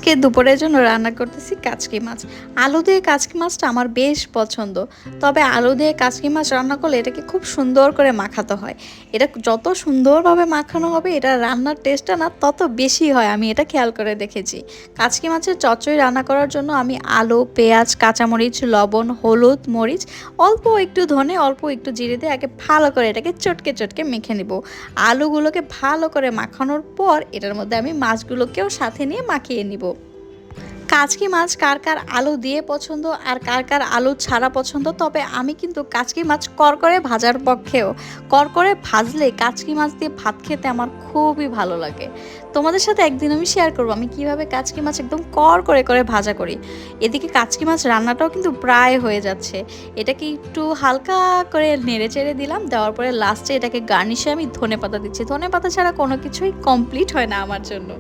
আজকে দুপুরের জন্য রান্না করতেছি কাচকি মাছ। আলু দিয়ে কাচকি মাছটা আমার বেশ পছন্দ। তবে আলু দিয়ে কাচকি মাছ রান্না করলে এটাকে খুব সুন্দর করে মাখাতে হয়। এটা যত সুন্দরভাবে মাখানো হবে এটা রান্নার টেস্টটা না তত বেশি হয়, আমি এটা খেয়াল করে দেখেছি। কাচকি মাছের চচ্চড়ি রান্না করার জন্য আমি আলু, পেঁয়াজ, কাঁচামরিচ, লবণ, হলুদ, মরিচ, অল্প একটু ধনে, অল্প একটু জিরে দিয়ে আগে ভালো করে এটাকে চটকে চটকে মেখে নিব। আলুগুলোকে ভালো করে মাখানোর পর এটার মধ্যে আমি মাছগুলোকেও সাথে নিয়ে মাখিয়ে নিব। কাচকি মাছ কার কার আলু দিয়ে পছন্দ আর কার কার আলু ছাড়া পছন্দ, তবে আমি কিন্তু কাচকি মাছ করকরে ভাজার পক্ষেও। করকরে ভাজলে কাচকি মাছ দিয়ে ভাত খেতে আমার খুবই ভালো লাগে। তোমাদের সাথে একদিন আমি শেয়ার করবো আমি কিভাবে কাচকি মাছ একদম করকরে করে ভাজা করি। এদিকে কাচকি মাছ রান্নাটাও কিন্তু প্রায় হয়ে যাচ্ছে। এটাকে একটু হালকা করে নেড়ে চেড়ে দিলাম, দেওয়ার পরে লাস্টে এটাকে গার্নিশে আমি ধনেপাতা দিচ্ছি। ধনেপাতা ছাড়া কোনো কিছুই কমপ্লিট হয় না আমার জন্য।